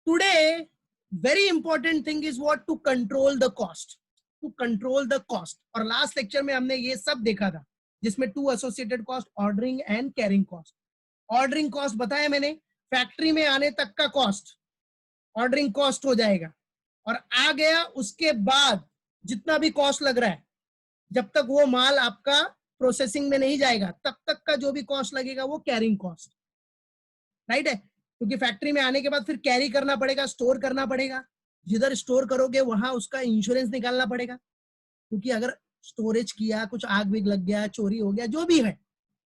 Today very important thing is what, to control the cost, to control the cost. और last lecture में हमने ये सब देखा था, जिसमें two associated cost, ordering and carrying cost. Ordering cost बताया मैंने, फैक्ट्री में आने तक का कॉस्ट ऑर्डरिंग कॉस्ट हो जाएगा, और आ गया उसके बाद जितना भी कॉस्ट लग रहा है, जब तक वो माल आपका प्रोसेसिंग में नहीं जाएगा तब तक का जो भी कॉस्ट लगेगा वो कैरिंग कॉस्ट, राइट है। क्योंकि फैक्ट्री में आने के बाद फिर कैरी करना पड़ेगा, स्टोर करना पड़ेगा, जिधर स्टोर करोगे वहां उसका इंश्योरेंस निकालना पड़ेगा, क्योंकि अगर स्टोरेज किया, कुछ आग विग लग गया, चोरी हो गया, जो भी है,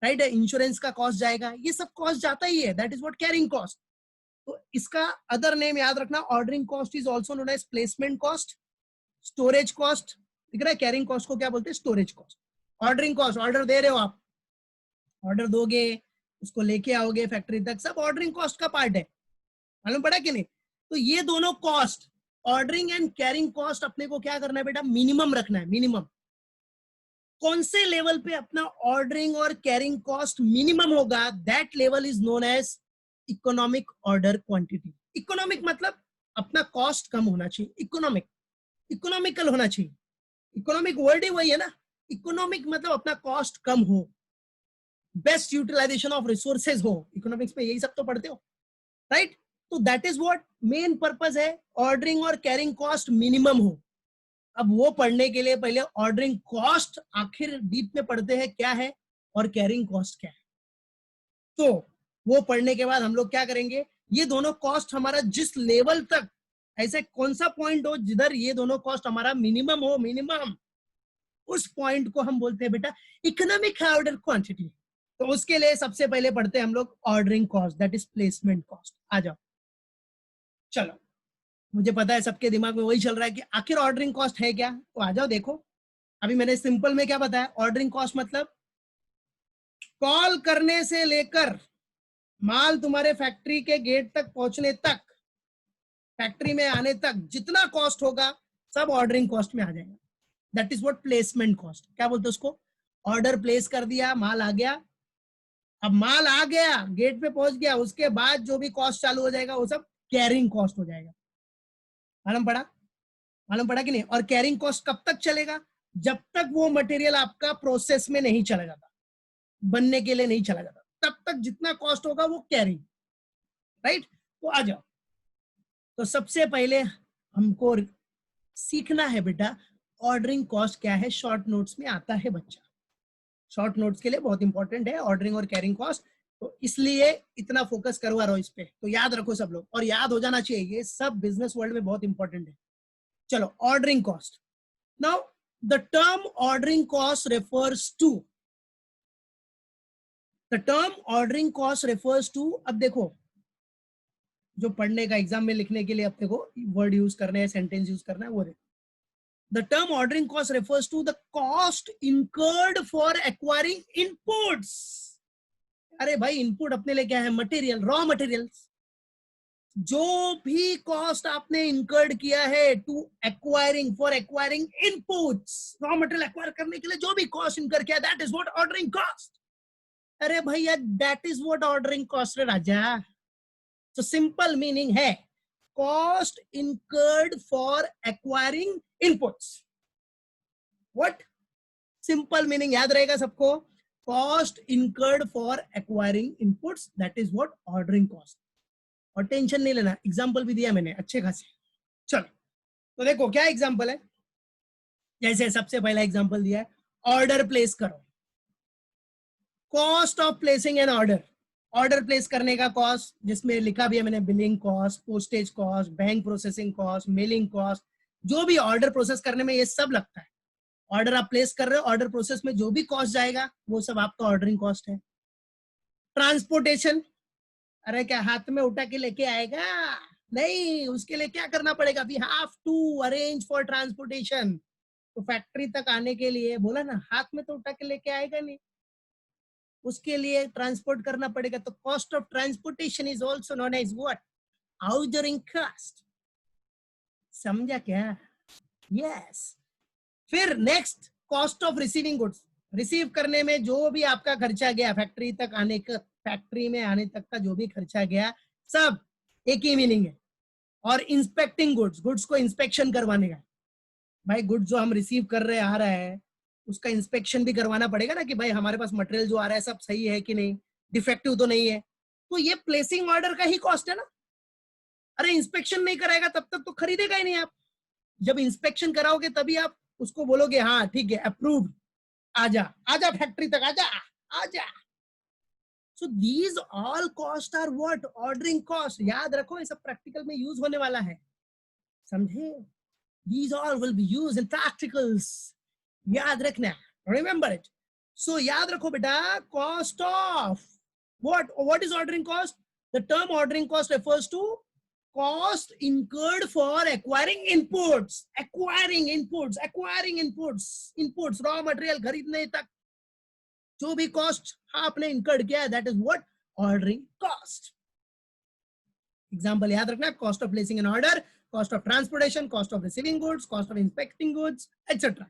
राइट है, इंश्योरेंस का कॉस्ट जाएगा, ये सब कॉस्ट जाता ही है, that is what carrying cost. तो इसका अदर नेम याद रखना, ordering cost is also known as placement cost, storage cost, दिख रहा है। कैरिंग कॉस्ट को क्या बोलते हैं, storage cost. Ordering cost, order दे रहे हो आप, ऑर्डर दोगे, उसको लेके आओगे फैक्ट्री तक, सब ऑर्डरिंग कॉस्ट का पार्ट है, मालूम पड़ा कि नहीं। तो ये दोनों cost, ordering and carrying cost, अपने को क्या करना है बेटा, मिनिमम रखना है, मिनिमम। कौन से लेवल पे अपना ऑर्डरिंग और कैरिंग कॉस्ट मिनिमम होगा, that level is known as economic order quantity. Economic मतलब अपना कॉस्ट कम होना चाहिए, इकोनॉमिक, इकोनॉमिकल होना चाहिए। इकोनॉमिक वर्ड ही वही है ना, इकोनॉमिक मतलब अपना कॉस्ट कम हो, बेस्ट यूटिलाइजेशन ऑफ रिसोर्सेज हो, इकोनॉमिक्स में यही सब तो पढ़ते हो, राइट। तो that is what main purpose है, ऑर्डरिंग और कैरिंग कॉस्ट मिनिमम हो। अब वो पढ़ने के लिए पहले ऑर्डरिंग कॉस्ट आखिर डीप में पढ़ते हैं क्या है, और कैरिंग कॉस्ट क्या है। तो वो पढ़ने के बाद हम लोग क्या करेंगे, ये दोनों कॉस्ट हमारा जिस लेवल तक, ऐसे कौन सा पॉइंट हो जिधर ये दोनों कॉस्ट हमारा मिनिमम हो, मिनिमम, उस पॉइंट को हम बोलते हैं बेटा इकोनॉमिक ऑर्डर क्वांटिटी। तो उसके लिए सबसे पहले पढ़ते हैं हम लोग ordering cost, that is placement cost. आ जाओ, चलो, मुझे पता है सबके दिमाग में वही चल रहा है कि आखिर ऑर्डरिंग कॉस्ट है क्या, तो आ जाओ देखो। अभी मैंने सिंपल में क्या बताया, ऑर्डरिंग कॉस्ट मतलब कॉल करने से लेकर माल तुम्हारे फैक्ट्री के गेट तक पहुंचने तक, फैक्ट्री में आने तक जितना कॉस्ट होगा सब ऑर्डरिंग कॉस्ट में आ जाएगा, that is what placement cost. क्या बोलते हैं उसको, ऑर्डर प्लेस कर दिया, माल आ गया, अब माल आ गया, गेट पे पहुंच गया, उसके बाद जो भी कॉस्ट चालू हो जाएगा वो सब कैरिंग कॉस्ट हो जाएगा। मालूम पड़ा, मालूम पड़ा कि नहीं। और कैरिंग कॉस्ट कब तक चलेगा, जब तक वो मटेरियल आपका प्रोसेस में नहीं चला जाता, बनने के लिए नहीं चला जाता, तब तक जितना कॉस्ट होगा वो कैरिंग, राइट। तो आ जाओ, तो सबसे पहले हमको सीखना है बेटा ऑर्डरिंग कॉस्ट क्या है, शॉर्ट नोट्स में आता है बच्चा, शॉर्ट नोट्स के लिए बहुत इंपॉर्टेंट है ऑर्डरिंग और कैरिंग कॉस्ट, तो इसलिए इतना फोकस करवा रहा हूं इस पे, तो याद रखो सब लोग, और याद हो जाना चाहिए, ये सब बिजनेस वर्ल्ड में बहुत इंपॉर्टेंट है। चलो, ordering cost. Now the term ordering cost refers to, the term ordering cost refers to, अब देखो जो पढ़ने का एग्जाम में लिखने के लिए अपने को वर्ड यूज करना है, सेंटेंस यूज करना है, वो देखो। The term ordering cost refers to the cost incurred for acquiring inputs. अरे भाई, इनपुट अपने लिए क्या है, मटेरियल, रॉ मटेरियल्स। जो भी कॉस्ट आपने इंकर्ड किया है to acquiring, for acquiring inputs, raw material acquire करने के लिए जो भी कॉस्ट इंकर किया, that is what ordering cost. अरे भैया, that is what ordering cost है राजा। तो सिंपल मीनिंग है cost incurred for acquiring inputs. What simple meaning याद रहेगा सबको, cost incurred for acquiring inputs, that is what ordering cost. और टेंशन नहीं लेना, एग्जांपल भी दिया मैंने अच्छे खासे। चलो, तो देखो क्या एग्जांपल है, जैसे सबसे पहला एग्जांपल दिया है, ऑर्डर प्लेस करो, cost of placing an order, order place करने का कॉस्ट, जिसमें लिखा भी है मैंने, billing cost, postage cost, bank processing cost, mailing cost, जो भी ऑर्डर प्रोसेस करने में ये सब लगता है। ऑर्डर आप प्लेस कर रहे हो, ऑर्डर प्रोसेस में जो भी कॉस्ट जाएगा वो सब आपका ऑर्डरिंग कॉस्ट है। ट्रांसपोर्टेशन, अरे क्या हाथ में उठा के लेके आएगा, नहीं, उसके लिए क्या करना पड़ेगा, we have to arrange for transportation. तो फैक्ट्री तक आने के लिए बोला ना, हाथ में तो उठा के लेके आएगा नहीं, उसके लिए ट्रांसपोर्ट करना पड़ेगा। तो cost of transportation is also known as what, ordering cost. समझा क्या, यस। फिर next, cost of receiving goods, receive करने में जो भी आपका खर्चा गया, फैक्ट्री तक आने का, फैक्ट्री में आने तक का जो भी खर्चा गया, सब एक ही मीनिंग है, और इंस्पेक्टिंग गुड्स, गुड्स को इंस्पेक्शन करवाने का, भाई गुड्स जो हम रिसीव कर रहे आ रहा है उसका इंस्पेक्शन भी करवाना पड़ेगा ना कि भाई हमारे पास मटेरियल जो आ रहा है सब सही है कि नहीं, डिफेक्टिव तो नहीं है। तो ये प्लेसिंग ऑर्डर का ही कॉस्ट है ना। अरे इंस्पेक्शन नहीं कराएगा तब तक तो खरीदेगा ही नहीं आप। जब इंस्पेक्शन कराओगे तभी आप उसको बोलोगे हाँ ठीक है अप्रूव्ड, आजा आजा फैक्ट्री तक आजा आजा। So these all cost are what, ordering cost. याद रखो ये सब प्रैक्टिकल में यूज होने वाला है, समझे। These all will be used in practicals. याद रखना, remember it. So याद रखो बेटा, cost of what is ordering cost? The term ordering cost refers to cost incurred for acquiring inputs, inputs raw material खरीदने तक जो भी cost आपने incurred किया है, that is what ordering cost. Example याद रखना, cost of placing an order, cost of transportation, cost of receiving goods, cost of inspecting goods, etc.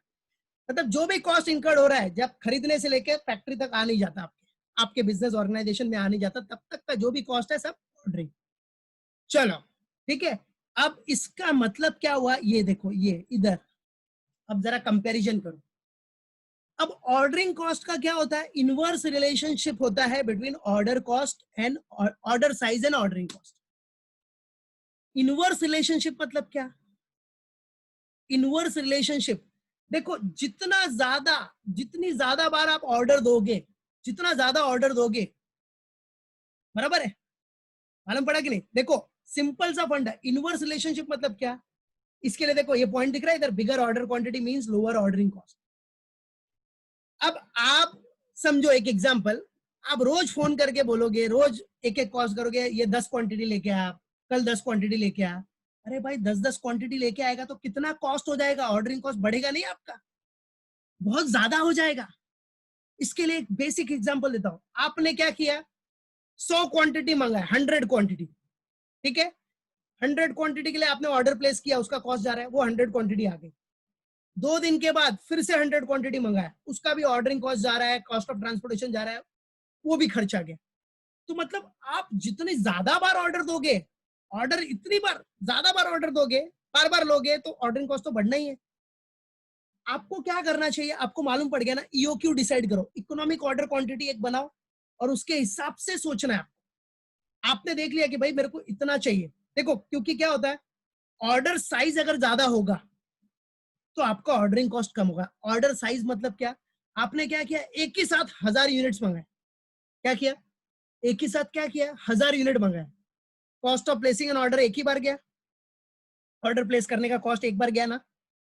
मतलब जो भी कॉस्ट इंकर्ड हो रहा है जब खरीदने से लेकर फैक्ट्री तक आ नहीं जाता, आपके बिजनेस ऑर्गेनाइजेशन में आ नहीं जाता, तब तक का जो भी कॉस्ट है सब ऑर्डरिंग। चलो ठीक है, अब इसका मतलब क्या हुआ ये देखो, ये इधर अब जरा कंपैरिजन करो। अब ऑर्डरिंग कॉस्ट का क्या होता है, इनवर्स रिलेशनशिप होता है between order cost and order size and ordering cost. Inverse relationship मतलब क्या, इनवर्स रिलेशनशिप देखो, जितनी ज्यादा बार आप ऑर्डर दोगे, जितना ज्यादा ऑर्डर दोगे, बराबर है, मालूम पड़ा कि नहीं। देखो सिंपल सा फंड है, इनवर्स रिलेशनशिप मतलब क्या, इसके लिए देखो ये पॉइंट दिख रहा है इधर, bigger order quantity means lower ordering cost. अब आप समझो एक एग्जांपल, आप रोज फोन करके बोलोगे, रोज एक एक कॉस्ट करोगे, ये 10 क्वांटिटी लेके आ, कल 10 क्वांटिटी लेके आ। अरे भाई 10 क्वांटिटी लेके आएगा तो कितना कॉस्ट हो जाएगा, ऑर्डरिंग कॉस्ट बढ़ेगा नहीं आपका, बहुत ज्यादा हो जाएगा। इसके लिए एक बेसिक एग्जांपल देता हूं, आपने क्या किया, 100 क्वांटिटी मंगाया, 100 क्वांटिटी, ठीक है, 100 क्वांटिटी के लिए आपने ऑर्डर प्लेस किया, उसका कॉस्ट जा रहा है, वो 100 क्वांटिटी आ गई। 2 दिन के बाद फिर से 100 क्वांटिटी मंगाया, उसका भी ऑर्डरिंग कॉस्ट जा रहा है, कॉस्ट ऑफ ट्रांसपोर्टेशन जा रहा है, वो भी खर्चा गया। तो मतलब आप जितनी ज्यादा बार ऑर्डर दोगे, ऑर्डर इतनी बार ज्यादा बार ऑर्डर दोगे, बार बार लोगे, तो ऑर्डरिंग कॉस्ट तो बढ़ना ही है। आपको क्या करना चाहिए, आपको मालूम पड़ गया ना, ईओक्यू डिसाइड करो, इकोनॉमिक ऑर्डर क्वांटिटी एक बनाओ और उसके हिसाब से सोचना है। आपने देख लिया कि भाई मेरे को इतना चाहिए, देखो क्योंकि क्या होता है, ऑर्डर साइज अगर ज्यादा होगा तो आपका ऑर्डरिंग कॉस्ट कम होगा। ऑर्डर साइज मतलब क्या, आपने क्या किया, एक ही साथ 1000 यूनिट्स मंगाए, क्या किया, एक ही साथ क्या किया, 1000 यूनिट मंगाए, cost of placing an order एक ही बार गया, ऑर्डर प्लेस करने का कॉस्ट एक बार गया ना,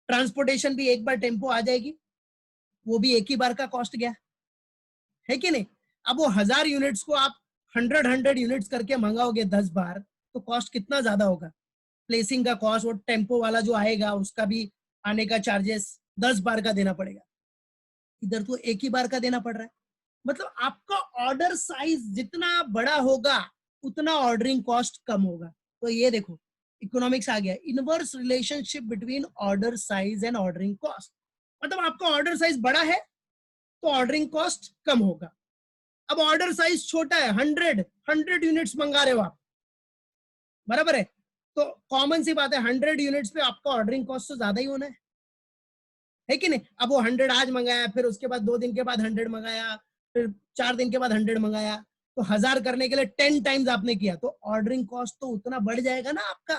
ट्रांसपोर्टेशन भी एक बार टेम्पो आ जाएगी, वो भी एक ही बार का कॉस्ट गया, है कि नहीं। अब वो 1000 यूनिट्स को आप 100 यूनिट्स करके मंगाओगे 10 बार, तो कॉस्ट कितना ज्यादा होगा, प्लेसिंग का कॉस्ट, वो टेम्पो वाला जो आएगा उसका भी आने का चार्जेस 10 बार का देना पड़ेगा, इधर तो एक ही बार का देना पड़ रहा है। मतलब आपका ऑर्डर साइज जितना बड़ा होगा उतना ऑर्डरिंग कॉस्ट कम होगा। तो ये देखो इकोनॉमिक्स आ गया, inverse relationship between order size and ordering cost. मतलब आपका ऑर्डर साइज बड़ा है तो ऑर्डरिंग कॉस्ट कम होगा। अब ऑर्डर साइज छोटा है, 100 यूनिट्स मंगा रहे हो आप, बराबर है, तो कॉमन सी बात है 100 यूनिट्स पे आपका ऑर्डरिंग कॉस्ट तो ज्यादा ही होना है कि नहीं। अब वो 100 आज मंगाया, फिर उसके बाद 2 दिन के बाद 100 मंगाया, फिर 4 दिन के बाद 100 मंगाया, तो 1000 करने के लिए 10 टाइम्स आपने किया, तो ऑर्डरिंग कॉस्ट तो उतना बढ़ जाएगा ना आपका,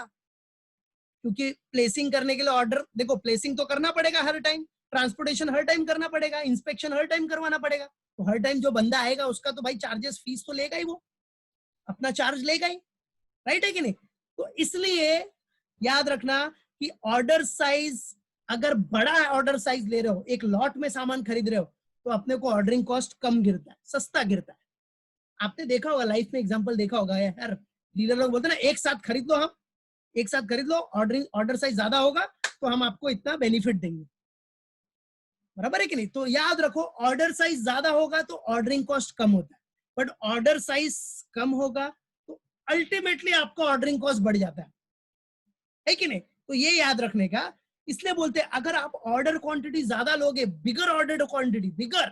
क्योंकि प्लेसिंग करने के लिए ऑर्डर, देखो प्लेसिंग तो करना पड़ेगा हर टाइम, ट्रांसपोर्टेशन हर टाइम करना पड़ेगा, इंस्पेक्शन हर टाइम करवाना पड़ेगा, तो हर टाइम जो बंदा आएगा उसका तो भाई चार्जेस, फीस तो लेगा ही, वो अपना चार्ज लेगा ही, राइट है कि नहीं। तो इसलिए याद रखना कि ऑर्डर साइज, अगर बड़ा ऑर्डर साइज ले रहे हो, एक लॉट में सामान खरीद रहे हो, तो अपने को ऑर्डरिंग कॉस्ट कम गिरता है, सस्ता गिरता है। आपने देखा होगा लाइफ में, एग्जांपल देखा होगा यार, डीलर लोग बोलते हैं ना एक साथ खरीद लो, हम एक साथ खरीद लो, ऑर्डर साइज ज्यादा होगा तो हम आपको इतना बेनिफिट देंगे, बराबर है कि नहीं। तो याद रखो ऑर्डर साइज ज्यादा होगा तो ऑर्डरिंग कॉस्ट कम होता है, बट ऑर्डर साइज कम होगा तो अल्टीमेटली आपका ऑर्डरिंग कॉस्ट बढ़ जाता है कि नहीं। तो ये याद रखने का, इसलिए बोलते हैं अगर आप ऑर्डर क्वांटिटी ज्यादा लोगे, बिगर ऑर्डर क्वांटिटी, बिगर,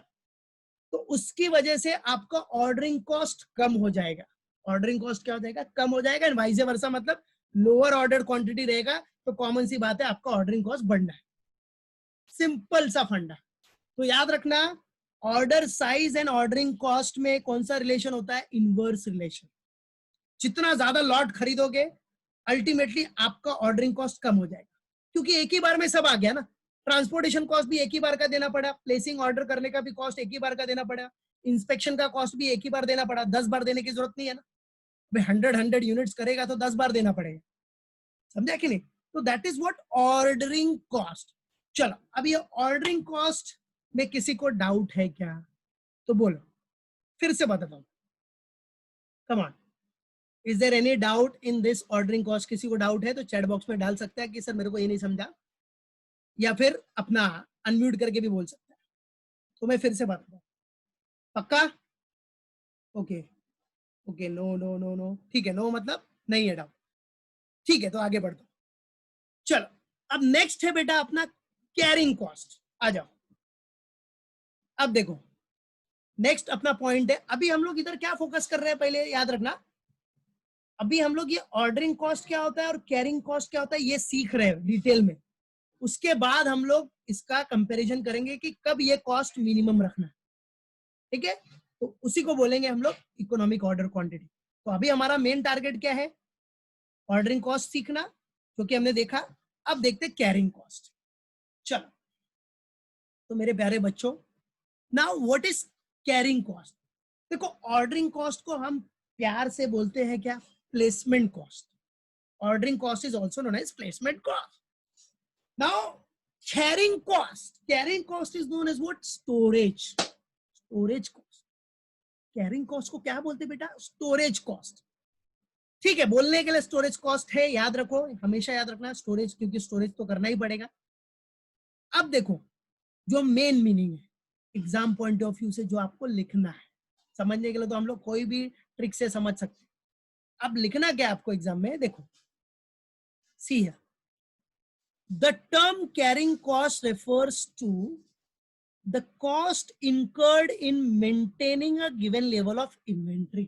तो उसकी वजह से आपका ऑर्डरिंग कॉस्ट कम हो जाएगा। ऑर्डरिंग कॉस्ट क्या हो जाएगा, कम हो जाएगा, एंड वाइस वर्सा, मतलब लोअर ऑर्डर क्वांटिटी रहेगा तो कॉमन सी बात है आपका ऑर्डरिंग कॉस्ट बढ़ना है। सिंपल सा फंडा। तो याद रखना, order size and ordering cost में कौन सा रिलेशन होता है? Inverse relation. जितना ज्यादा लॉट खरीदोगे अल्टीमेटली आपका ऑर्डरिंग कॉस्ट कम हो जाएगा, क्योंकि एक ही बार में सब आ गया ना। ट्रांसपोर्टेशन कॉस्ट भी एक ही बार का देना पड़ा, प्लेसिंग ऑर्डर करने का भी कॉस्ट एक ही बार का देना पड़ा, इंस्पेक्शन का कॉस्ट भी एक ही बार देना पड़ा, 10 बार देने की जरूरत नहीं है ना। भाई 100 यूनिट्स करेगा तो 10 बार देना पड़ेगा, समझा कि नहीं? तो that is what ordering cost. चलो अब ये ऑर्डरिंग कॉस्ट में किसी को डाउट है क्या? तो बोलो, फिर से बताता हूँ। Come on, is there any doubt in this ordering cost? किसी को डाउट है तो चैट बॉक्स में डाल सकता है कि सर मेरे को ये नहीं समझा, या फिर अपना अनम्यूट करके भी बोल सकता है। तो मैं फिर से बताता हूँ, पक्का? Okay okay, no no no no, ठीक है, नो मतलब नहीं है डाउट, ठीक है। तो आगे बढ़ता हूँ। चलो अब नेक्स्ट है बेटा अपना कैरिंग कॉस्ट। आ जाओ, अब देखो नेक्स्ट अपना पॉइंट है। अभी हम लोग इधर क्या फोकस कर रहे हैं पहले याद रखना। अभी हम लोग ये ऑर्डरिंग कॉस्ट क्या होता है और कैरिंग कॉस्ट क्या होता है ये सीख रहे हैं डिटेल में। उसके बाद हम लोग इसका कंपैरिजन करेंगे कि कब ये कॉस्ट मिनिमम रखना है, ठीक है? तो उसी को बोलेंगे हम लोग इकोनॉमिक ऑर्डर क्वांटिटी। तो अभी हमारा मेन टारगेट क्या है? ऑर्डरिंग कॉस्ट सीखना, जो कि हमने देखा। अब देखते कैरिंग कॉस्ट। चलो तो मेरे प्यारे बच्चों, now what is carrying cost? देखो ऑर्डरिंग कॉस्ट को हम प्यार से बोलते हैं क्या? Placement cost. Ordering cost is also known as placement cost. Now carrying cost is known as what? storage cost। Carrying cost को क्या बोलते हैं बेटा? Storage cost. ठीक है, बोलने के लिए स्टोरेज कॉस्ट है, याद रखो, हमेशा याद रखना स्टोरेज, क्योंकि स्टोरेज तो करना ही पड़ेगा। अब देखो जो मेन मीनिंग है एग्जाम पॉइंट ऑफ व्यू से, जो आपको लिखना है, समझने के लिए तो हम लोग कोई भी ट्रिक से समझ सकते हैं। अब लिखना क्या आपको एग्जाम में, देखो सी है, the term carrying cost refers to the cost incurred in maintaining a given level of inventory।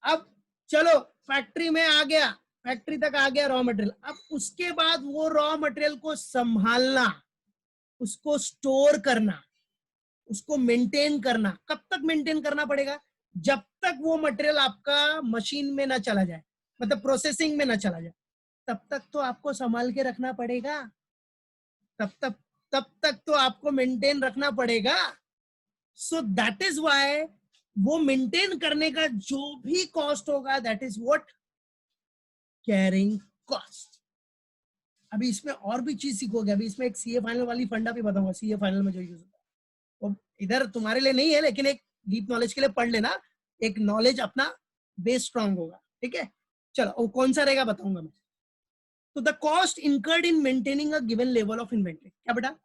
अब चलो फैक्ट्री में आ गया, फैक्ट्री तक आ गया रॉ मटेरियल। अब उसके बाद वो रॉ मटेरियल को संभालना, उसको स्टोर करना, उसको मेंटेन करना। कब तक मेंटेन करना पड़ेगा? जब तक वो मटेरियल आपका मशीन में ना चला जाए, मतलब प्रोसेसिंग में ना चला जाए, तब तक तो आपको संभाल के रखना पड़ेगा। तब तक तो आपको मेंटेन रखना पड़ेगा। सो दैट इज वाई वो मेंटेन करने का जो भी कॉस्ट होगा, that is what? Carrying cost. अभी इसमें और भी चीज सीखोगे। अभी इसमें एक सीए फाइनल वाली फंडा भी बताऊंगा, सीए फाइनल में जो यूज होता है वो इधर तुम्हारे लिए नहीं है, लेकिन एक डीप नॉलेज के लिए पढ़ लेना, एक नॉलेज अपना बेस स्ट्रांग होगा, ठीक है? चलो वो कौन सा रहेगा बताऊंगा मैं। तो the cost incurred in maintaining a given level of inventory, क्या बेटा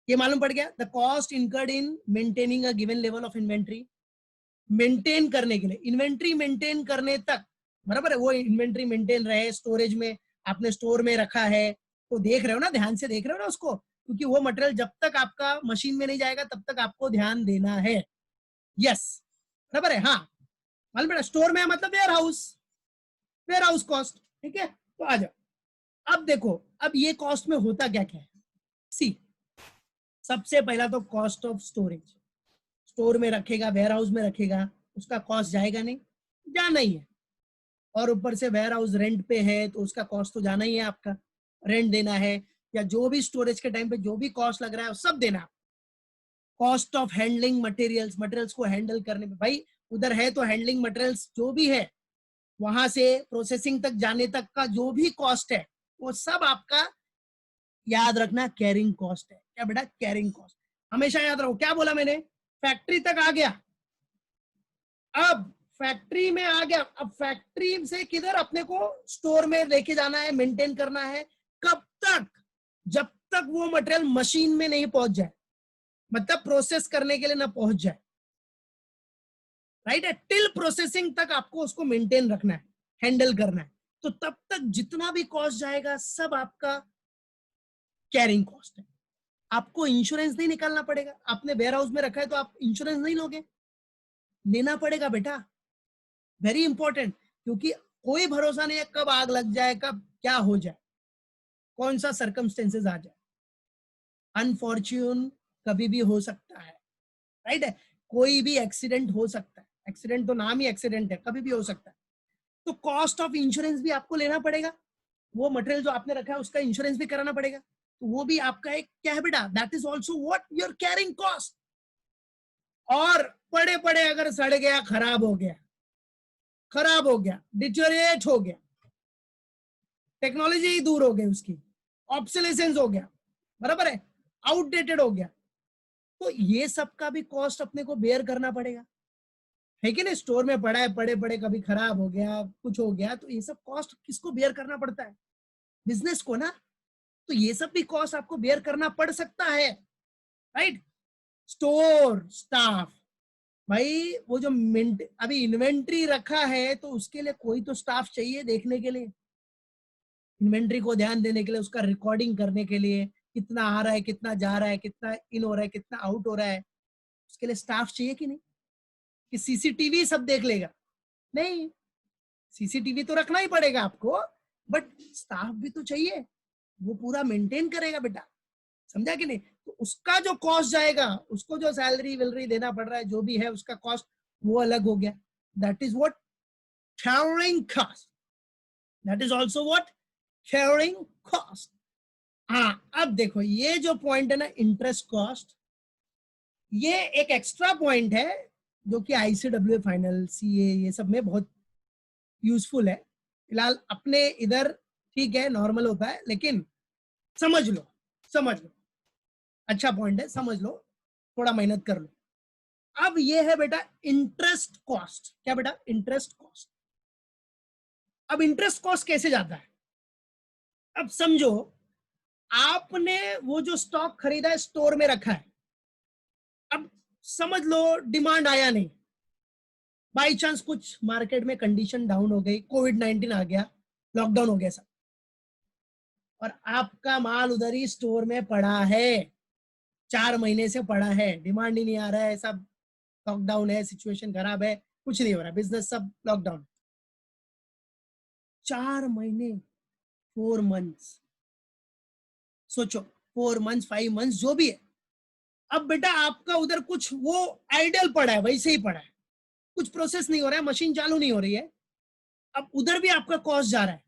ये मालूम पड़ गया? The cost incurred in maintaining a given level of inventory. Maintain करने के लिए, इन्वेंट्री मेंटेन करने तक, बराबर है, वो इन्वेंट्री मेंटेन रहे स्टोरेज में, आपने स्टोर में रखा है तो देख रहे हो ना, ध्यान से देख रहे हो ना उसको, क्योंकि वो मटेरियल जब तक आपका मशीन में नहीं जाएगा तब तक आपको ध्यान देना है। यस बराबर है, हाँ मालूम पड़ा। स्टोर में मतलब वेयर हाउस कॉस्ट, ठीक है? तो आ जाओ, अब देखो अब ये कॉस्ट में होता क्या क्या है। सी, सबसे पहला तो कॉस्ट ऑफ स्टोरेज। स्टोर में रखेगा, वेयर हाउस में रखेगा, उसका कॉस्ट जाएगा नहीं? जाना ही है। और ऊपर से वेयर हाउस रेंट पे है तो उसका कॉस्ट तो जाना ही है, आपका रेंट देना है, या जो भी स्टोरेज के टाइम पे जो भी कॉस्ट लग रहा है सब देना है। Cost of handling materials, materials को हैंडल करने में, भाई उधर है तो हैंडलिंग मटेरियल्स जो भी है वहां से प्रोसेसिंग तक जाने तक का जो भी कॉस्ट है वो सब आपका याद रखना कैरिंग कॉस्ट है। क्या बेटा? Carrying cost. हमेशा याद रखो, क्या बोला मैंने? फैक्ट्री तक आ गया, अब फैक्ट्री में आ गया, अब फैक्ट्री से किधर अपने को स्टोर में लेके जाना है, मेंटेन करना है। कब तक? जब तक वो मटेरियल मशीन में नहीं पहुंच जाए, मतलब प्रोसेस करने के लिए ना पहुंच जाए, राइट है? टिल प्रोसेसिंग तक आपको उसको मेंटेन रखना है, हैंडल करना है। तो तब तक जितना भी कॉस्ट जाएगा सब आपका कैरिंग कॉस्ट है। आपको इंश्योरेंस नहीं निकालना पड़ेगा, आपने वेयर हाउस में रखा है तो आप इंश्योरेंस नहीं लोगे, लेना पड़ेगा बेटा, वेरी इंपॉर्टेंट। क्योंकि कोई भरोसा नहीं है कब आग लग जाए, कब क्या हो जाए, कौन सा सर्कमस्टेंसेस आ जाए, अनफॉर्च्यून कभी भी हो सकता है, राइट है, कोई भी एक्सीडेंट हो सकता है, एक्सीडेंट तो नाम ही एक्सीडेंट है, कभी भी हो सकता है। तो कॉस्ट ऑफ इंश्योरेंस भी आपको लेना पड़ेगा, वो मटेरियल जो आपने रखा है उसका इंश्योरेंस भी कराना पड़ेगा, तो वो भी आपका एक क्या है बेटा, that is also what your carrying cost. और पड़े पड़े अगर सड़ गया, खराब हो गया, खराब हो गया, डिटोरिएट हो गया, टेक्नोलॉजी ही दूर हो गई उसकी, ऑब्सोलेसेंस हो गया, बराबर है, आउटडेटेड हो गया, तो ये सब का भी कॉस्ट अपने को बेयर करना पड़ेगा, है कि नहीं। स्टोर में पड़ा है, पड़े पड़े कभी खराब हो गया, कुछ हो गया, तो ये सब कॉस्ट किसको बेयर करना पड़ता है, बिजनेस को ना। तो ये सब भी कॉस्ट आपको बेयर करना पड़ सकता है, राइट। स्टोर स्टाफ, भाई वो जो अभी इन्वेंट्री रखा है तो उसके लिए कोई तो स्टाफ चाहिए देखने के लिए, इन्वेंट्री को ध्यान देने के लिए, उसका रिकॉर्डिंग करने के लिए, कितना आ रहा है, कितना जा रहा है, कितना इन हो रहा है, कितना आउट हो रहा है, उसके लिए स्टाफ चाहिए कि नहीं। कि सीसीटीवी सब देख लेगा, नहीं, सीसीटीवी तो रखना ही पड़ेगा आपको, बट स्टाफ भी तो चाहिए, वो पूरा मेंटेन करेगा बेटा, समझा कि नहीं। तो उसका जो कॉस्ट जाएगा, उसको जो सैलरी वैलरी देना पड़ रहा है, जो भी है उसका कॉस्ट, वो अलग हो गया, that is what carrying cost, that is also what carrying cost. हाँ, अब देखो ये जो पॉइंट है ना, इंटरेस्ट कॉस्ट, ये एक एक्स्ट्रा पॉइंट है जो कि आईसीडब्ल्यू फाइनल, सीए, ये सब में बहुत यूजफुल है। फिलहाल अपने इधर ठीक है, नॉर्मल होता है, लेकिन समझ लो, समझ लो, अच्छा पॉइंट है, समझ लो, थोड़ा मेहनत कर लो। अब ये है बेटा इंटरेस्ट कॉस्ट, क्या बेटा, इंटरेस्ट कॉस्ट। अब इंटरेस्ट कॉस्ट कैसे जाता है, अब समझो आपने वो जो स्टॉक खरीदा है, स्टोर में रखा है, अब समझ लो डिमांड आया नहीं, बाई चांस कुछ मार्केट में कंडीशन डाउन हो गई, कोविड-19 आ गया, लॉकडाउन हो गया सब, और आपका माल उधर ही स्टोर में पड़ा है, 4 महीने से पड़ा है, डिमांड ही नहीं आ रहा है, सब लॉकडाउन है, सिचुएशन खराब है, कुछ नहीं हो रहा, बिजनेस सब लॉकडाउन, 4 महीने, 4 मंथ्स, सोचो 4 मंथ्स, 5 मंथ्स, जो भी है। अब बेटा आपका उधर कुछ वो आइडल पड़ा है, वैसे ही पड़ा है, कुछ प्रोसेस नहीं हो रहा है, मशीन चालू नहीं हो रही है, अब उधर भी आपका कॉस्ट जा रहा है,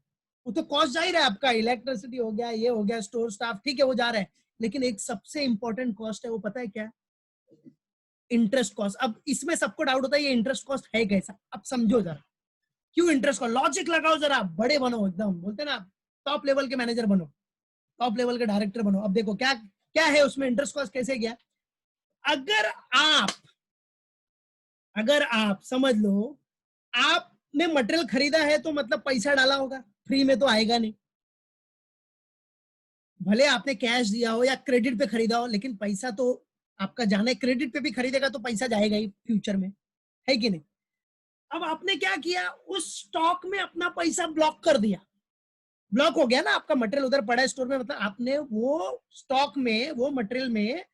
वो तो कॉस्ट जा ही रहा है आपका, इलेक्ट्रिसिटी हो गया, ये हो गया, स्टोर स्टाफ, ठीक है वो जा रहा है, लेकिन एक सबसे इंपॉर्टेंट कॉस्ट है, वो पता है क्या, इंटरेस्ट कॉस्ट। अब इसमें सबको डाउट होता है ये इंटरेस्ट कॉस्ट है कैसा, अब समझो जरा, क्यों इंटरेस्ट कॉस्ट, लॉजिक लगाओ जरा, बड़े बनो एकदम, बोलते ना टॉप लेवल के मैनेजर बनो, टॉप लेवल के डायरेक्टर बनो। अब देखो क्या क्या है उसमें, इंटरेस्ट कॉस्ट कैसे गया। अगर आप अगर आप समझ लो आपने मटेरियल खरीदा है, तो मतलब पैसा डाला होगा, फ्री में तो आएगा नहीं, भले आपने कैश दिया हो या क्रेडिट पे खरीदा हो, लेकिन पैसा तो आपका जाना है, क्रेडिट पे भी खरीदेगा तो पैसा जाएगा ही फ्यूचर में, है कि नहीं। अब आपने क्या किया, उस स्टॉक में अपना पैसा ब्लॉक कर दिया, ब्लॉक हो गया ना, आपका मटेरियल उधर पड़ा है स्टोर में, मतलब आपने वो स्टॉक में, वो मटेरियल में,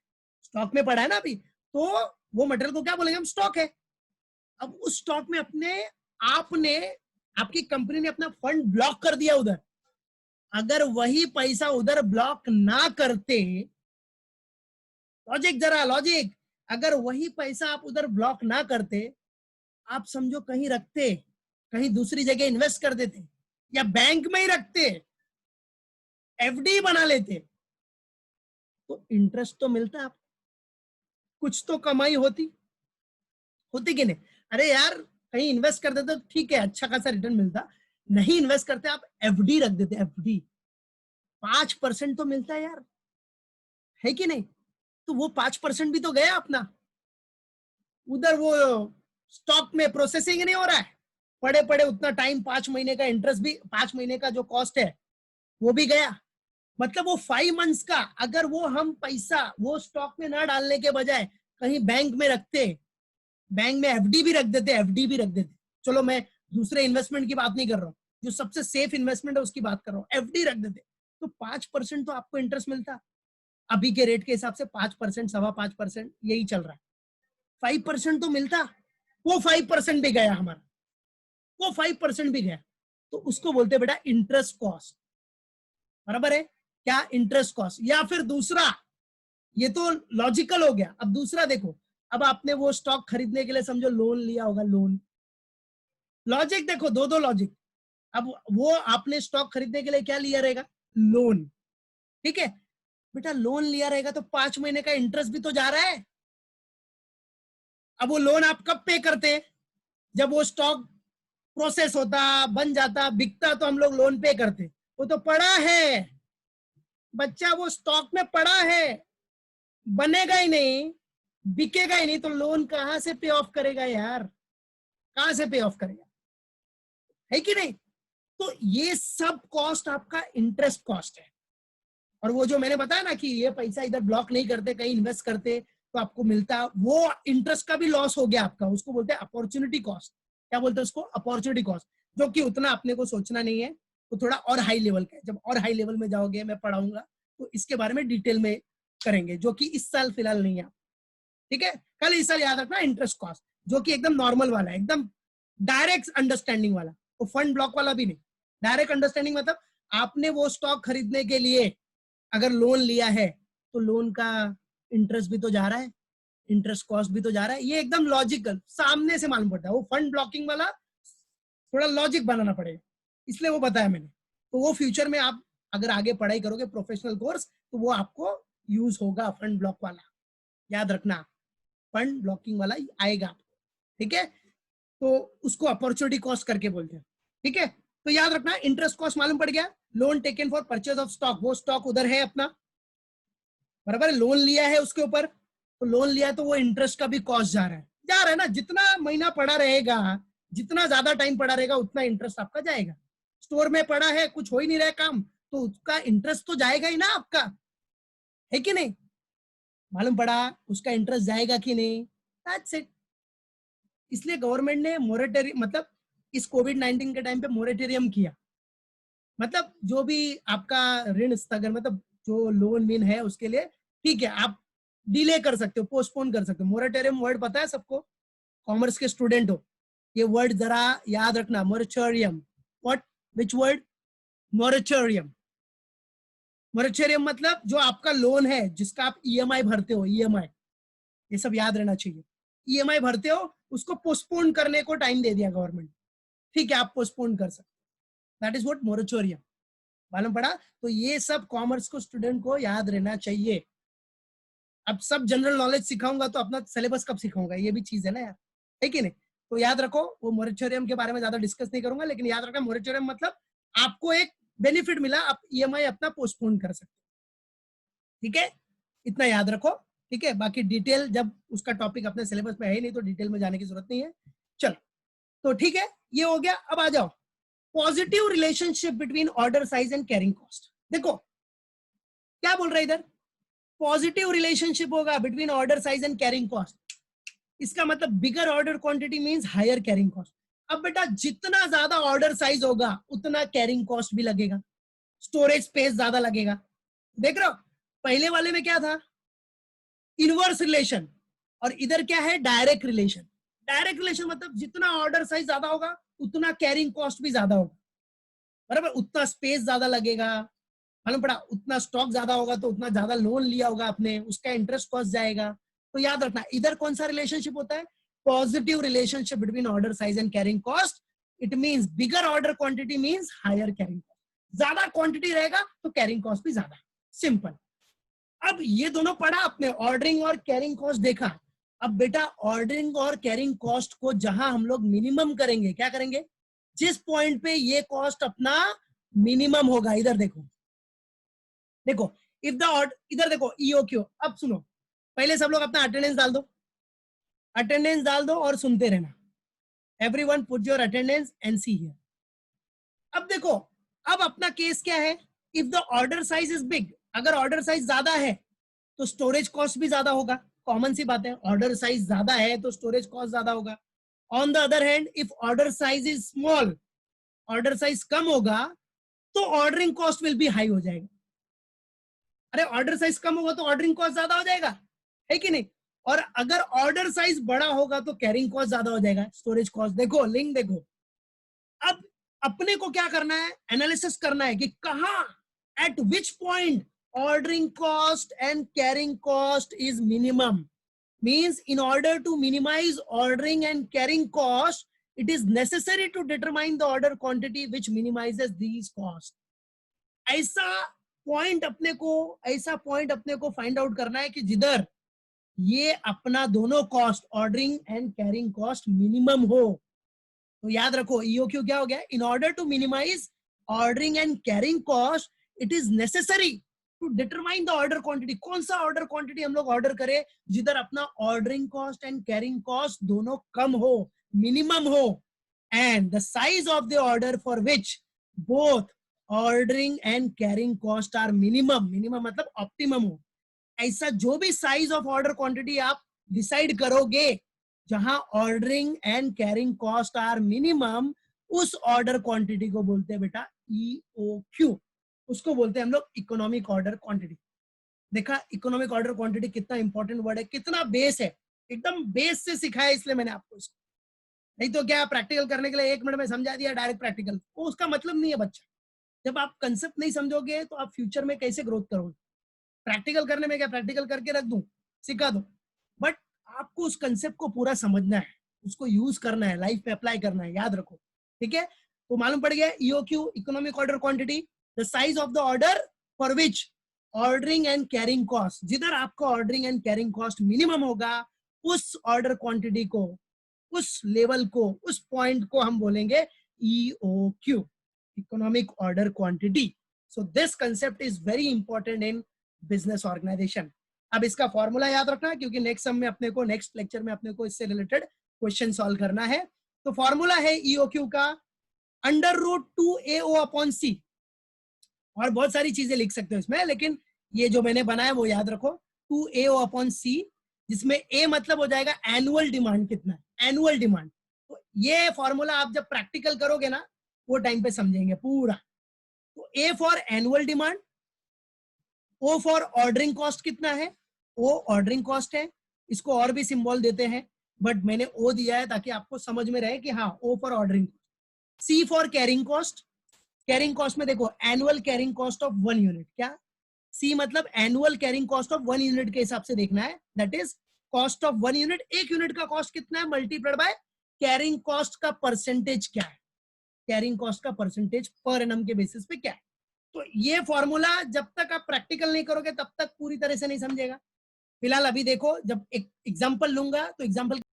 स्टॉक में पड़ा है ना अभी, तो वो मटेरियल को क्या बोलेंगे हम, स्टॉक है। अब उस स्टॉक में अपने आपने आपकी कंपनी ने अपना फंड ब्लॉक कर दिया उधर, अगर वही पैसा उधर ब्लॉक ना करते, लॉजिक जरा लॉजिक, अगर वही पैसा आप उधर ब्लॉक ना करते, आप समझो कहीं रखते, कहीं दूसरी जगह इन्वेस्ट कर देते, या बैंक में ही रखते, एफडी बना लेते, तो इंटरेस्ट तो मिलता, आप कुछ तो कमाई होती, होती कि नहीं। अरे यार कहीं इन्वेस्ट कर देते तो ठीक है, अच्छा खासा रिटर्न मिलता, नहीं इन्वेस्ट करते, आप एफडी रख देते, एफडी 5% तो मिलता है यार, है कि नहीं। तो वो 5% भी तो गया अपना, उधर वो स्टॉक में प्रोसेसिंग नहीं हो रहा है, पड़े पड़े उतना टाइम, 5 महीने का इंटरेस्ट भी, 5 महीने का जो कॉस्ट है वो भी गया, मतलब वो 5 मंथ्स का, अगर वो हम पैसा वो स्टॉक में ना डालने के बजाय कहीं बैंक में रखते, बैंक में एफडी भी रख देते, एफडी भी रख देते, चलो मैं दूसरे इन्वेस्टमेंट की बात नहीं कर रहा हूँ, जो सबसे सेफ इन्वेस्टमेंट है उसकी बात कर रहा हूँ, एफडी रख देते, तो 5% तो आपको इंटरेस्ट मिलता, अभी के रेट के हिसाब से 5%, 5.25% यही चल रहा है, 5% तो मिलता, वो 5% भी गया हमारा, वो 5% भी गया, तो उसको बोलते हैं बेटा इंटरेस्ट कॉस्ट, बराबर है क्या, इंटरेस्ट कॉस्ट। या फिर दूसरा, ये तो लॉजिकल हो गया, अब दूसरा देखो, अब आपने वो स्टॉक खरीदने के लिए समझो लोन लिया होगा, लोन, लॉजिक देखो, दो दो लॉजिक। अब वो आपने स्टॉक खरीदने के लिए क्या लिया रहेगा, लोन, ठीक है बेटा, लोन लिया रहेगा तो 5 महीने का इंटरेस्ट भी तो जा रहा है। अब वो लोन आप कब पे करते हैं, जब वो स्टॉक प्रोसेस होता, बन जाता, बिकता, तो हम लोग लोन पे करते। वो तो पड़ा है बच्चा, वो स्टॉक में पड़ा है, बनेगा ही नहीं, बिकेगा ही नहीं, तो लोन कहां से पे ऑफ करेगा यार, कहां से पे ऑफ करेगा, है कि नहीं। तो ये सब कॉस्ट आपका इंटरेस्ट कॉस्ट है। और वो जो मैंने बताया ना कि ये पैसा इधर ब्लॉक नहीं करते, कहीं इन्वेस्ट करते तो आपको मिलता, वो इंटरेस्ट का भी लॉस हो गया आपका, उसको बोलते हैं अपॉर्चुनिटी कॉस्ट। क्या बोलते हैं उसको, अपॉर्चुनिटी कॉस्ट, जो कि उतना अपने को सोचना नहीं है, तो थोड़ा और हाई लेवल का है। जब और हाई लेवल में जाओगे, मैं पढ़ाऊंगा तो इसके बारे में डिटेल में करेंगे, जो कि इस साल फिलहाल नहीं है, ठीक है। कल इस साल याद रखना इंटरेस्ट कॉस्ट, जो कि एकदम नॉर्मल वाला है, एकदम डायरेक्ट अंडरस्टैंडिंग वाला, तो फंड ब्लॉक वाला भी नहीं। डायरेक्ट अंडरस्टैंडिंग मतलब आपने वो स्टॉक खरीदने के लिए अगर लोन लिया है तो लोन का इंटरेस्ट भी तो जा रहा है, इंटरेस्ट कॉस्ट भी तो जा रहा है, ये एकदम लॉजिकल सामने से मालूम पड़ता है। वो फंड ब्लॉकिंग वाला थोड़ा लॉजिक बनाना पड़ेगा, इसलिए वो बताया मैंने। तो वो फ्यूचर में आप अगर आगे पढ़ाई करोगे प्रोफेशनल कोर्स, तो वो आपको यूज होगा, फंड ब्लॉक वाला, याद रखना, फंड ब्लॉकिंग वाला आएगा, ठीक है। तो उसको अपॉर्चुनिटी कॉस्ट करके बोलते हैं, ठीक है। तो याद रखना, इंटरेस्ट कॉस्ट मालूम पड़ गया, loan taken for purchase of stock, वो स्टॉक उधर है अपना, बराबर, लोन लिया है उसके ऊपर, तो लोन लिया तो वो इंटरेस्ट का भी कॉस्ट जा रहा है ना, जितना महीना पड़ा रहेगा, जितना ज्यादा टाइम पड़ा रहेगा, उतना इंटरेस्ट आपका जाएगा। स्टोर में पड़ा है, कुछ हो ही नहीं रहा काम, तो उसका इंटरेस्ट तो जाएगा ही ना आपका, है कि नहीं, मालूम पड़ा, उसका इंटरेस्ट जाएगा कि नहीं, दैट्स इट। इसलिए गवर्नमेंट ने मोरेटोरियम, मतलब इस कोविड-19 के टाइम पे मोरेटोरियम किया, मतलब जो भी आपका ऋण स्थगन, मतलब जो लोन वीन है उसके लिए, ठीक है, आप डिले कर सकते हो, पोस्टपोन कर सकते हो। मोरेटोरियम वर्ड पता है सबको, कॉमर्स के स्टूडेंट हो, ये वर्ड जरा याद रखना, moratorium, what, which word, moratorium. Moratorium मतलब जो आपका लोन है, जिसका आप ईएमआई भरते हो, ईएमआई, ये सब याद रहना चाहिए, ईएमआई भरते हो, उसको पोस्टपोन करने को टाइम दे दिया गवर्नमेंट, ठीक है, आप पोस्टपोन कर सकते, दैट इज व्हाट मोरेटोरियम, मालूम पड़ा। तो ये सब कॉमर्स को स्टूडेंट को याद रहना चाहिए। अब सब जनरल नॉलेज सिखाऊंगा तो अपना सिलेबस कब सिखाऊंगा, ये भी चीज है ना यार, है कि नहीं। तो याद रखो, वो मोरेटोरियम के बारे में ज्यादा डिस्कस नहीं करूंगा, लेकिन याद रखना मोरेटोरियम मतलब आपको एक बेनिफिट मिला, आप ईएमआई अपना पोस्टपोन कर सकते, ठीक है, इतना याद रखो, ठीक है। बाकी डिटेल जब उसका टॉपिक अपने सिलेबस में है ही नहीं, तो डिटेल में जाने की जरूरत नहीं है। चलो, तो ठीक है, ये हो गया। अब आ जाओ, positive relationship between order size and carrying cost. देखो क्या बोल रहा है इधर, पॉजिटिव रिलेशनशिप होगा between order size and carrying cost. इसका मतलब bigger order quantity means higher carrying cost. अब बेटा जितना ज्यादा ऑर्डर साइज होगा उतना कैरिंग कॉस्ट भी लगेगा, स्टोरेज स्पेस ज्यादा लगेगा। देख रहे हो, पहले वाले में क्या था, इनवर्स रिलेशन, और इधर क्या है, डायरेक्ट रिलेशन। डायरेक्ट रिलेशन मतलब जितना ऑर्डर साइज ज्यादा होगा उतना कैरिंग कॉस्ट भी ज्यादा होगा, बराबर, उतना स्पेस ज्यादा लगेगा, मालूम पड़ा, उतना स्टॉक ज्यादा होगा तो उतना ज्यादा लोन लिया होगा आपने, उसका इंटरेस्ट कॉस्ट जाएगा। तो याद रखना, इधर कौन सा रिलेशनशिप होता है, positive relationship between order size and carrying cost. It means bigger order quantity means higher carrying cost, ज्यादा क्वांटिटी रहेगा तो कैरिंग कॉस्ट भी ज्यादा, सिंपल। अब ये दोनों पढ़ा आपने, ऑर्डरिंग और कैरिंग कॉस्ट देखा। अब बेटा ऑर्डरिंग और कैरिंग कॉस्ट को जहां हम लोग मिनिमम करेंगे, क्या करेंगे, जिस पॉइंट पे ये कॉस्ट अपना मिनिमम होगा, इधर देखो, देखो इफ द, इधर देखो ईओक्यू। अब सुनो, पहले सब लोग अपना अटेंडेंस डाल दो, अटेंडेंस डाल दो और सुनते रहना, everyone put your attendance and see here. अब देखो, अब अपना केस क्या है, if the order size is big, अगर ऑर्डर साइज ज्यादा है तो स्टोरेज कॉस्ट भी ज्यादा होगा, कॉमन सी बात है, ऑर्डर साइज ज्यादा है तो स्टोरेज कॉस्ट ज्यादा होगा। On the other hand if order size is small, order size कम होगा तो ordering cost will be high हो जाएगा। अरे ऑर्डर साइज कम होगा तो ऑर्डरिंग कॉस्ट ज्यादा हो जाएगा, है कि नहीं। और अगर ऑर्डर साइज बड़ा होगा तो कैरिंग कॉस्ट ज्यादा हो जाएगा, स्टोरेज कॉस्ट, देखो लिंक देखो। अब अपने को क्या करना है, एनालिसिस करना है कि कहां, eight which point ordering cost and carrying cost is minimum. Means in order to minimize ordering and carrying cost, it is necessary to determine the order quantity which minimizes these costs. ऐसा point अपने को find out करना है कि जिधर ये अपना दोनों cost, ordering and carrying cost, minimum हो. तो याद रखो ईओक्यू क्या हो गया, in order to minimize ordering and carrying cost it is necessary to determine the order quantity. कौन सा ऑर्डर क्वांटिटी हम लोग ऑर्डर करें जिधर अपना ordering cost and carrying cost दोनों कम हो, मिनिमम हो, and the size of the order for which both ordering and carrying cost are minimum. Minimum मतलब ऑप्टिमम हो. ऐसा जो भी साइज ऑफ ऑर्डर क्वांटिटी आप डिसाइड करोगे जहां ordering and carrying cost are minimum, उस ऑर्डर क्वांटिटी को बोलते हैं बेटा ईओक्यू. उसको बोलते हैं हम लोग इकोनॉमिक ऑर्डर क्वांटिटी. देखा इकोनॉमिक ऑर्डर क्वांटिटी कितना इंपॉर्टेंट वर्ड है, कितना बेस है, एकदम बेस से सिखाया इसलिए मैंने आपको इसको. नहीं तो क्या प्रैक्टिकल करने के लिए 1 मिनट में समझा दिया डायरेक्ट प्रैक्टिकल, वो उसका मतलब नहीं है बच्चा. जब आप कंसेप्ट नहीं समझोगे तो आप फ्यूचर में कैसे ग्रोथ करोगे. प्रैक्टिकल करने में क्या प्रैक्टिकल करके रख दूं, सिखा दो, बट आपको उस कंसेप्ट को पूरा समझना है, उसको यूज करना है, लाइफ में अप्लाई करना है. याद रखो, ठीक है. तो मालूम पड़ गया EOQ, economic order quantity, the size of the order for which ordering and carrying cost, जिधर आपका ordering and carrying cost minimum होगा, उस ऑर्डर क्वांटिटी को, उस लेवल को, उस पॉइंट को हम बोलेंगे EOQ, economic order quantity. So this concept is very important in business organisation. अब इसका फॉर्मूला याद रखना क्योंकि नेक्स्ट लेक्चर में अपने को इससे रिलेटेड क्वेश्चन सॉल्व करना है. तो फॉर्मूला है ईओक्यू का √2AO अपॉन सी. और बहुत सारी चीजें लिख सकते हो इसमें, लेकिन ये जो मैंने बनाया वो याद रखो, 2AO अपॉन सी, जिसमें ए मतलब हो जाएगा एनुअल डिमांड कितना है, एनुअल डिमांड. तो ये फॉर्मूला आप जब प्रैक्टिकल करोगे ना वो टाइम पे समझेंगे पूरा. तो A for annual demand, O for ordering cost कितना है, ओ ऑर्डरिंग कॉस्ट है, इसको और भी सिंबल देते हैं बट मैंने ओ दिया है ताकि आपको समझ में रहे कि हाँ O for ordering. C for carrying cost, carrying cost में देखो annual carrying cost of 1 unit, क्या सी मतलब annual carrying cost of 1 unit के हिसाब से देखना है, that is cost of 1 unit. 1 unit का कॉस्ट कितना है मल्टीप्लाइड बाय कैरिंग कॉस्ट का परसेंटेज क्या है, कैरिंग कॉस्ट का परसेंटेज पर एनम के बेसिस पे क्या है. तो ये फॉर्मूला जब तक आप प्रैक्टिकल नहीं करोगे तब तक पूरी तरह से नहीं समझेगा. फिलहाल अभी देखो, जब एक एग्जांपल लूंगा तो एग्जांपल